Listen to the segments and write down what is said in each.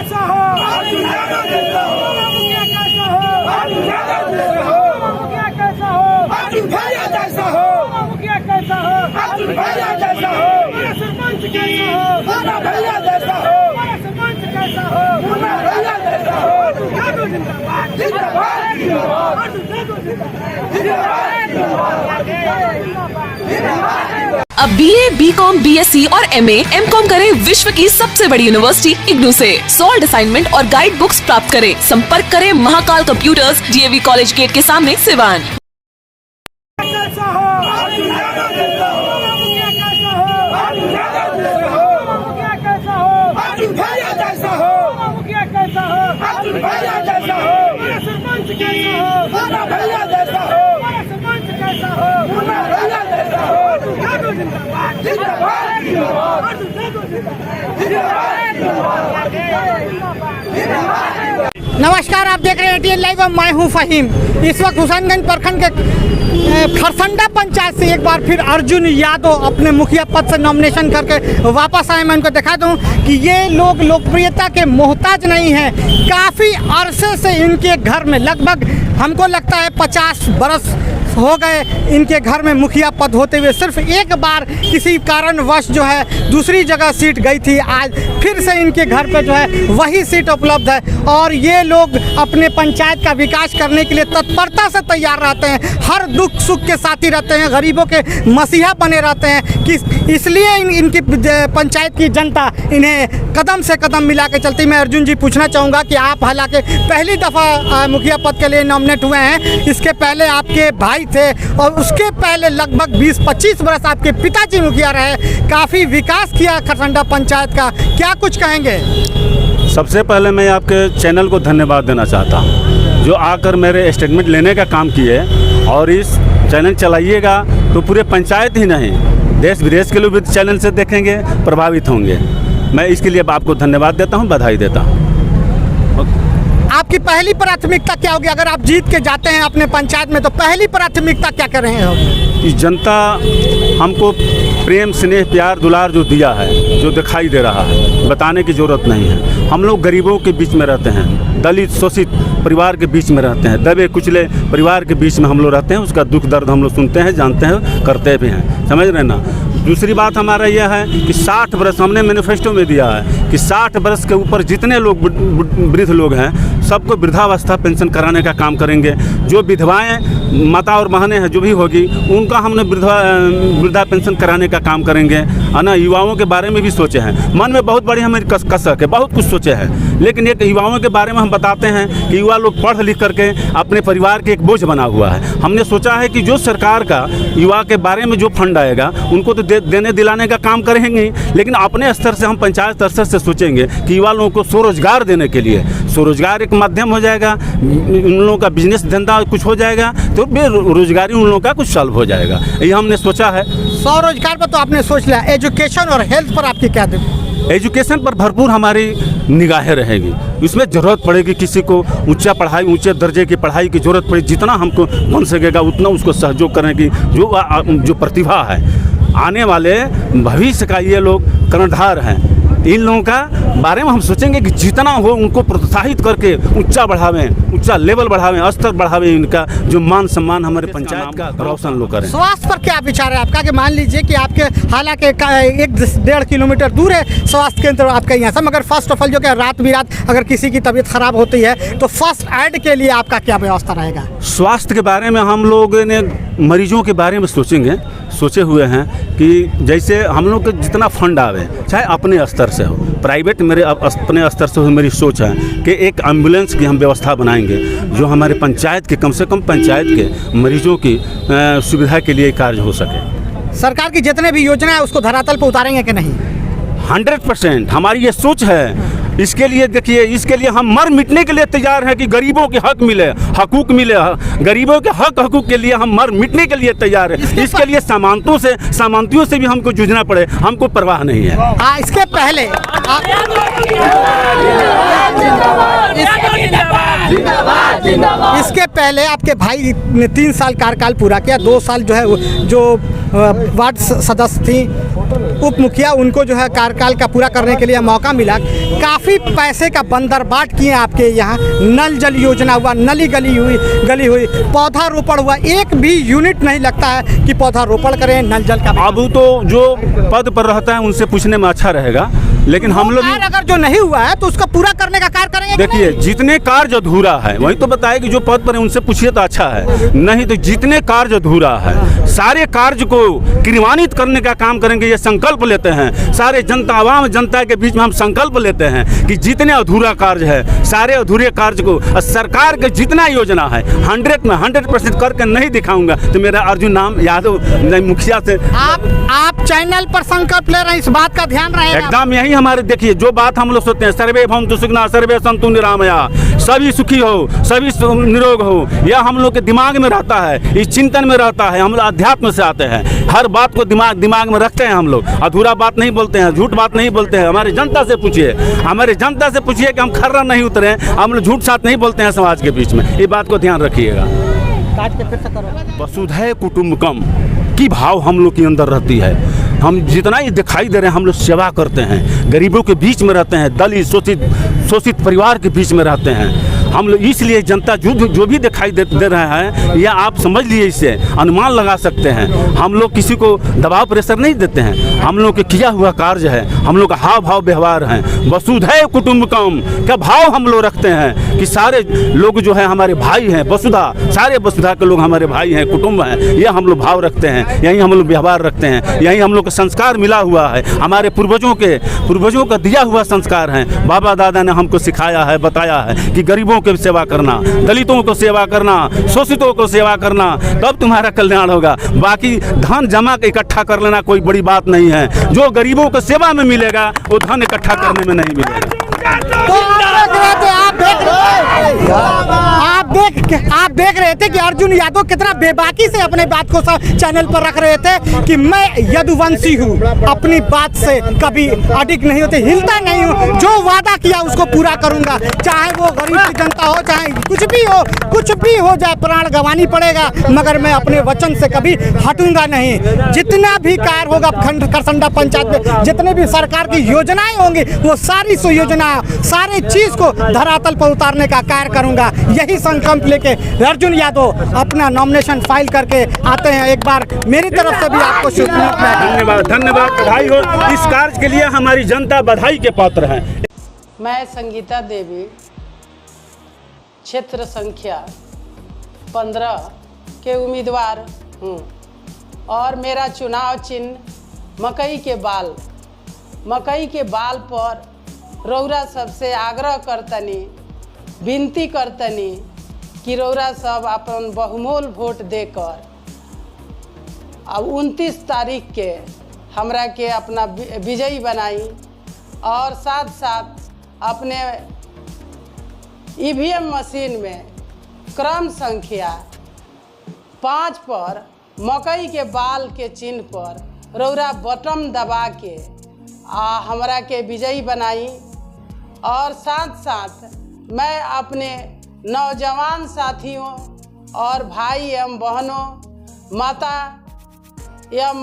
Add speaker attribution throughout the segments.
Speaker 1: कैसा हो, मुखिया कैसा हो, मुखिया कैसा हो, भैया जैसा हो, मुखिया कैसा हो, भैया जैसा हो, सरपंच कैसा हो, भैया जैसा हो, सरपंच कैसा हो, भैया जैसा हो, जिंदाबाद जिंदाबाद जिंदाबाद।
Speaker 2: अब BA, BCom, BSc और MA, MCom करें विश्व की सबसे बड़ी यूनिवर्सिटी इग्नू से। सॉल्ड असाइनमेंट और गाइड बुक्स प्राप्त करें। संपर्क करें Mahakal computers, DAV college gate के सामने, सिवान।
Speaker 1: कैसा हो, मुखिया कैसा हो, मुखिया कैसा हो, भैया जैसा हो, मुखिया कैसा हो, भैया जैसा हो, सरपंच कैसा हो, भैया जैसा हो, सरपंच कैसा हो, भैया जैसा हो, जिंदाबाद जिंदाबाद जिंदाबाद।
Speaker 3: नमस्कार, आप देख रहे हैं ATN लाइव और मैं हूं फहीम। इस वक्त हुसैनगंज प्रखंड के खरसंडा पंचायत से एक बार फिर अर्जुन यादव अपने मुखिया पद से नॉमिनेशन करके वापस आए। मैं उनको दिखा दूं कि ये लोग लोकप्रियता के मोहताज नहीं हैं। काफ़ी अरसे से इनके घर में, लगभग हमको लगता है 50 बरस हो गए इनके घर में मुखिया पद होते हुए। सिर्फ एक बार किसी कारणवश जो है दूसरी जगह सीट गई थी। आज फिर से इनके घर पे जो है वही सीट उपलब्ध है और ये लोग अपने पंचायत का विकास करने के लिए तत्परता से तैयार रहते हैं। हर दुख सुख के साथी रहते हैं, गरीबों के मसीहा बने रहते हैं कि इसलिए इनकी पंचायत की जनता इन्हें कदम से कदम मिला के चलती। मैं अर्जुन जी पूछना चाहूँगा कि आप हालांकि पहली दफ़ा मुखिया पद के लिए नॉमिनेट हुए हैं, इसके पहले आपके भाई थे और उसके पहले लगभग 20-25 बरस आपके पिताजी मुखिया रहे। काफ़ी विकास किया खरसंडा पंचायत का, क्या कुछ कहेंगे?
Speaker 4: सबसे पहले मैं आपके चैनल को धन्यवाद देना चाहता हूं, जो आकर मेरे स्टेटमेंट लेने का काम किए और इस चैनल चलाइएगा तो पूरे पंचायत ही नहीं, देश विदेश के लोग भी चैनल से देखेंगे, प्रभावित होंगे। मैं इसके लिए आपको धन्यवाद देता हूं, बधाई देता हूं।
Speaker 3: आपकी पहली प्राथमिकता क्या होगी अगर आप जीत के जाते हैं अपने पंचायत में, तो पहली प्राथमिकता क्या कर रहे हैं?
Speaker 4: कि जनता हमको प्रेम स्नेह प्यार दुलार जो दिया है, जो दिखाई दे रहा है, बताने की ज़रूरत नहीं है। हम लोग गरीबों के बीच में रहते हैं, दलित शोषित परिवार के बीच में रहते हैं, दबे कुचले परिवार के बीच में हम लोग रहते हैं। उसका दुख दर्द हम लोग सुनते हैं, जानते हैं, करते भी हैं, समझ रहे ना। दूसरी बात हमारा यह है कि 60 बरस हमने मैनिफेस्टो में दिया है कि 60 बरस के ऊपर जितने लोग वृद्ध लोग हैं सबको वृद्धावस्था पेंशन कराने का काम करेंगे। जो विधवाएं माता और बहनें हैं जो भी होगी उनका हमने वृद्धा पेंशन कराने का काम करेंगे, है ना। युवाओं के बारे में भी सोचे हैं, मन में बहुत बड़ी हमारी कसक है, बहुत कुछ सोचे हैं, लेकिन एक युवाओं के बारे में हम बताते हैं कि युवा लोग पढ़ लिख करके अपने परिवार के एक बोझ बना हुआ है। हमने सोचा है कि जो सरकार का युवा के बारे में जो फंड आएगा उनको तो देने दिलाने का काम करेंगे, लेकिन अपने स्तर से हम पंचायत स्तर से सोचेंगे कि युवा लोगों को स्वरोजगार देने के लिए, स्वरोजगार एक माध्यम हो जाएगा, उन लोगों का बिजनेस धंधा कुछ हो जाएगा तो बेरोजगारी उन लोगों का कुछ सॉल्व हो जाएगा, ये हमने सोचा है।
Speaker 3: स्वरोजगार पर तो आपने सोच लिया, एजुकेशन और हेल्थ पर आपकी क्या?
Speaker 4: एजुकेशन पर भरपूर हमारी निगाहें रहेगी। उसमें ज़रूरत पड़ेगी किसी को ऊंचा पढ़ाई, ऊंचे दर्जे की पढ़ाई की ज़रूरत पड़ेगी, जितना हमको बन सकेगा उतना उसको सहयोग करने की जो प्रतिभा है। आने वाले भविष्य का ये लोग कर्णधार हैं। इन लोगों का बारे में हम सोचेंगे कि जितना हो उनको प्रोत्साहित करके ऊंचा बढ़ावें, ऊंचा लेवल बढ़ावें, स्तर बढ़ावें, इनका जो मान सम्मान हमारे पंचायत का रोशन लोग करें।
Speaker 3: स्वास्थ्य पर क्या विचार है आपका? कि मान लीजिए कि आपके हालांकि 1-1.5 किलोमीटर दूर है स्वास्थ्य केंद्र आपका यहाँ से, मगर फर्स्ट ऑफ ऑल जो कि रात बिरात अगर किसी की तबीयत खराब होती है तो फर्स्ट एड के लिए आपका क्या व्यवस्था रहेगा?
Speaker 4: स्वास्थ्य के बारे में हम लोग ने मरीजों के बारे में सोचे हुए हैं कि जैसे हम लोग के जितना फंड आवे, चाहे अपने स्तर से हो, प्राइवेट, मेरे अपने स्तर से हो, मेरी सोच है कि एक एम्बुलेंस की हम व्यवस्था बनाएंगे जो हमारे पंचायत के, कम से कम पंचायत के मरीजों की सुविधा के लिए कार्य हो सके।
Speaker 3: सरकार की जितने भी योजना है उसको धरातल पर उतारेंगे कि नहीं?
Speaker 4: 100% हमारी ये सोच है। इसके लिए देखिए, इसके लिए हम मर मिटने के लिए तैयार हैं कि गरीबों के हक मिले, हकूक मिले, गरीबों के हकूक के लिए हम मर मिटने के लिए तैयार हैं। इसके लिए सामंतियों से भी हमको जूझना पड़े, हमको परवाह नहीं है।
Speaker 3: इसके पहले इसके पहले आपके भाई ने 3 साल कार्यकाल पूरा किया, 2 साल जो है जो वार्ड सदस्य थी उप मुखिया, उनको जो है कार्यकाल का पूरा करने के लिए मौका मिला। काफ़ी पैसे का बंदरबाट किए आपके यहाँ, नल जल योजना हुआ, नली गली हुई, पौधारोपण हुआ, एक भी यूनिट नहीं लगता है कि पौधारोपण करें, नल जल का।
Speaker 4: अब तो जो पद पर रहता है उनसे पूछने में अच्छा रहेगा, लेकिन हम लोग
Speaker 3: अगर जो नहीं हुआ है तो उसको पूरा करने का कार्य करेंगे।
Speaker 4: देखिए जितने कार्य अधूरा है वही तो बताए कि जो पद पर है उनसे पूछिए तो अच्छा है, नहीं तो जितने कार्य अधूरा है सारे कार्य को क्रियान्वित करने का काम करेंगे, ये संकल्प लेते हैं। सारे जनता आवाम जनता के बीच में हम संकल्प लेते हैं कि जितने अधूरा कार्य है सारे अधूरे कार्य को सरकार के जितना योजना है 100% करके नहीं दिखाऊंगा तो मेरा अर्जुन नाम यादव मुखिया से।
Speaker 3: आप चैनल पर संकल्प ले रहे हैं, इस बात का ध्यान रहेगा
Speaker 4: एकदम। यही हमारे देखिए जो बात हम लोग सोचते हैं, सर्वे भवन्तु सुखिनः सर्वे सन्तु निरामया, सभी सुखी हो सभी निरोग हो, यह हम लोग के दिमाग में रहता है, इस चिंतन में रहता है। हम लोग अध्यात्म से आते हैं, हर बात को दिमाग में रखते हैं। हम लोग अधूरा बात नहीं बोलते हैं, झूठ बात नहीं बोलते हैं। हमारी जनता से पूछिए, कि हम खर्रा नहीं उतरे, हम लोग झूठ साथ नहीं बोलते हैं समाज के बीच में। ये बात को ध्यान रखिएगा। वसुधैव कुटुम्बकम की भाव हम लोग के अंदर रहती है। हम जितना ही दिखाई दे रहे हैं हम लोग सेवा करते हैं, गरीबों के बीच में रहते हैं, दलित शोषित परिवार के बीच में रहते हैं हम लोग। इसलिए जनता जो भी दिखाई दे रहा है या आप समझ लिए, इससे अनुमान लगा सकते हैं। हम लोग किसी को दबाव प्रेशर नहीं देते हैं, हम लोग के किया हुआ कार्य है, हम लोग का हाव भाव व्यवहार है। वसुधैव कुटुम्बकम का भाव हम लोग रखते हैं कि सारे लोग जो है हमारे भाई हैं, वसुधा, सारे वसुधा के लोग हमारे भाई हैं, कुटुंब हैं, यह हम लोग भाव रखते हैं, यही हम लोग व्यवहार रखते हैं, यही हम लोग का संस्कार मिला हुआ है। हमारे पूर्वजों का दिया हुआ संस्कार है। बाबा दादा ने हमको सिखाया है, बताया है कि गरीबों की सेवा करना, दलितों को सेवा करना, शोषितों को सेवा करना, तब तुम्हारा कल्याण होगा। बाकी धन जमा इकट्ठा कर लेना कोई बड़ी बात नहीं है। जो गरीबों को सेवा में मिलेगा वो धन इकट्ठा करने में नहीं मिलेगा।
Speaker 3: आप देख रहे थे कि अर्जुन यादव कितना बेबाकी से अपने बात को चैनल पर रख रहे थे कि मैं यदुवंशी हूँ, अपनी बात से कभी अडिग नहीं होते, हिलता नहीं हूँ, जो वादा किया उसको पूरा करूंगा, चाहे वो गरीब की जनता हो, चाहे कुछ भी हो जाए, प्राण गंवानी पड़ेगा, मगर मैं अपने वचन से कभी हटूंगा नहीं। जितना भी कार्य होगा खरसंडा पंचायत में, जितने भी सरकार की योजनाएं होंगी, वो सारी योजना सारे चीज को धरातल पर उतारने का कार्य करूंगा। यही संकल्प लेके अर्जुन यादव अपना नॉमिनेशन फाइल करके आते हैं। एक बार मेरी तरफ से भी आपको
Speaker 4: धन्यवाद, बधाई हो। इस कार्य के लिए हमारी जनता बधाई के पात्र है।
Speaker 5: मैं संगीता देवी, क्षेत्र संख्या 15 के उम्मीदवार हूँ और मेरा चुनाव चिन्ह मकई के बाल पर रौरा सबसे आग्रह करतनी, विनती करतनी कि रौरा सब अपन बहुमूल वोट देकर अब 29 तारीख के हमरा के अपना विजयी बनाई और साथ साथ अपने ईवीएम मशीन में क्रम संख्या 5 पर मकई के बाल के चिन्ह पर रौरा बटन दबा के हमरा के विजयी बनाई। और साथ साथ मैं अपने नौजवान साथियों और भाई एवं बहनों, माता एवं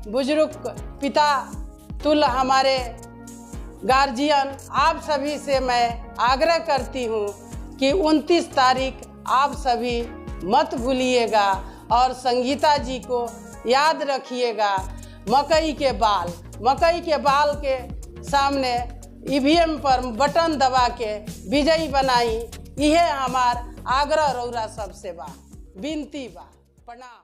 Speaker 5: बुजुर्ग पिता तुल्य हमारे गार्जियन, आप सभी से मैं आग्रह करती हूँ कि 29 तारीख आप सभी मत भूलिएगा और संगीता जी को याद रखिएगा। मकई के बाल के सामने ईवीएम पर बटन दबा के विजयी बनाई। यह हमार आग्रह रौरा सबसे बा, विनती बा। प्रणाम।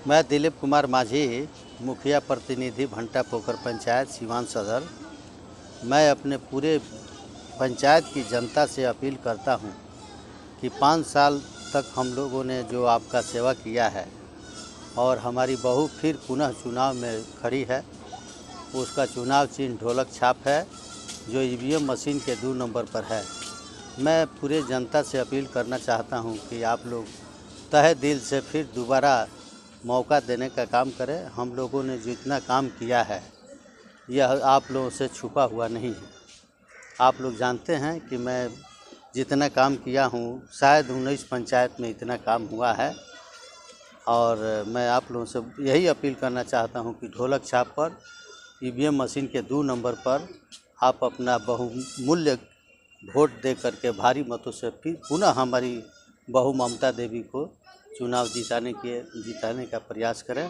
Speaker 6: मैं दिलीप कुमार माझी, मुखिया प्रतिनिधि भंटा पोखर पंचायत सीवान सदर। मैं अपने पूरे पंचायत की जनता से अपील करता हूं कि 5 साल तक हम लोगों ने जो आपका सेवा किया है और हमारी बहू फिर पुनः चुनाव में खड़ी है, उसका चुनाव चिन्ह ढोलक छाप है जो ईवीएम मशीन के 2 नंबर पर है। मैं पूरे जनता से अपील करना चाहता हूं कि आप लोग तहे दिल से फिर दोबारा मौका देने का काम करें। हम लोगों ने जितना काम किया है यह आप लोगों से छुपा हुआ नहीं है। आप लोग जानते हैं कि मैं जितना काम किया हूँ शायद 19 पंचायत में इतना काम हुआ है। और मैं आप लोगों से यही अपील करना चाहता हूँ कि ढोलक छाप पर ईवीएम मशीन के 2 नंबर पर आप अपना बहुमूल्य वोट दे करके भारी मतों से फिर पुनः हमारी बहू ममता देवी को चुनाव जिताने का प्रयास करें।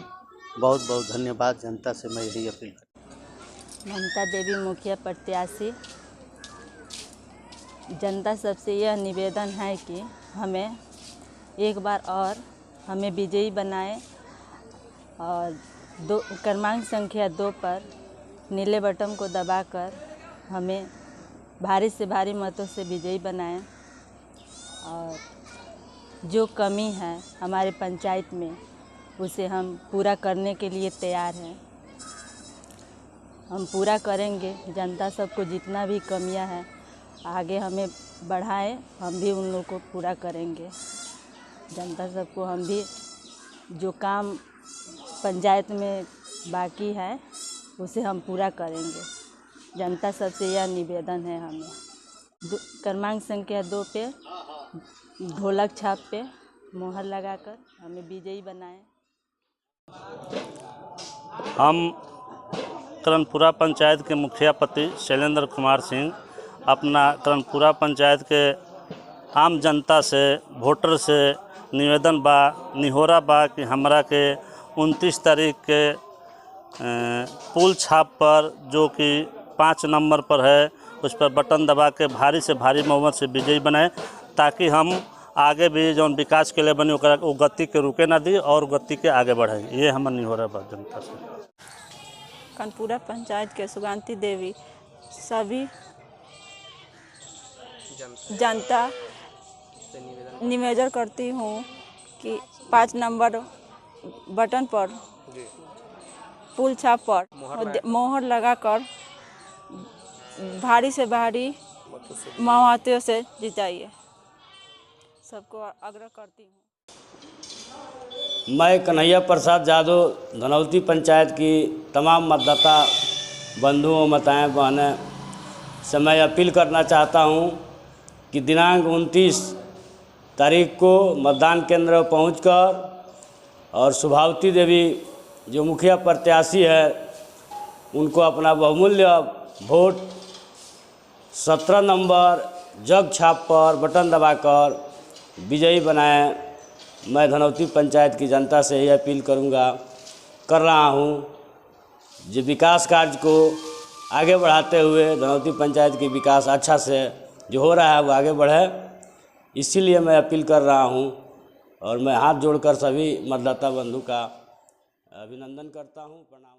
Speaker 6: बहुत बहुत धन्यवाद। जनता से मैं यही अपील करता हूँ।
Speaker 7: ममता देवी मुखिया प्रत्याशी। जनता सबसे यह निवेदन है कि हमें एक बार और हमें विजयी बनाएं और क्रमांक संख्या 2 पर नीले बटन को दबाकर हमें भारी से भारी मतों से विजयी बनाएं। और जो कमी है हमारे पंचायत में उसे हम पूरा करने के लिए तैयार हैं। हम पूरा करेंगे। जनता सबको जितना भी कमियां हैं आगे हमें बढ़ाएं, हम भी उन लोगों को पूरा करेंगे। जनता सबको हम भी जो काम पंचायत में बाकी है उसे हम पूरा करेंगे। जनता सबसे यह निवेदन है हमें क्रमांक संख्या 2 पे ढोलक छाप पे मोहर लगाकर हमें विजयी बनाएं।
Speaker 8: हम करनपुरा पंचायत के मुखिया पति शैलेंद्र कुमार सिंह अपना करनपुरा पंचायत के आम जनता से वोटर से निवेदन बा निहोरा बा कि हमरा के 29 तारीख के पुल छाप पर जो कि 5 नंबर पर है उस पर बटन दबा के भारी से भारी बहुमत से विजयी बनाए, ताकि हम आगे भी जो विकास के लिए बने वो गति के रुके ना दी और गति के आगे बढ़े। ये हमारे निहोरा बा जनता से।
Speaker 7: करनपुरा पंचायत के सुगांती देवी सभी जनता निवेदन करती हूँ कि 5 नंबर बटन पर पुल छाप पर मोहर लगाकर भारी से भारी मतों से जिताइए। सबको आग्रह करती हूँ।
Speaker 9: मैं कन्हैया प्रसाद यादव धनौती पंचायत की तमाम मतदाता बंधुओं माताएं बहनें से मैं अपील करना चाहता हूं कि दिनांक 29 तारीख को मतदान केंद्र पहुंचकर और शुभावती देवी जो मुखिया प्रत्याशी है उनको अपना बहुमूल्य वोट 17 नंबर जग छाप पर बटन दबाकर विजयी बनाएं। मैं धनौती पंचायत की जनता से यह अपील कर रहा हूं जो विकास कार्य को आगे बढ़ाते हुए धनौती पंचायत की विकास अच्छा से जो हो रहा है वो आगे बढ़े, इसीलिए मैं अपील कर रहा हूं। और मैं हाथ जोड़कर सभी मतदाता बंधु का अभिनंदन करता हूं। प्रणाम।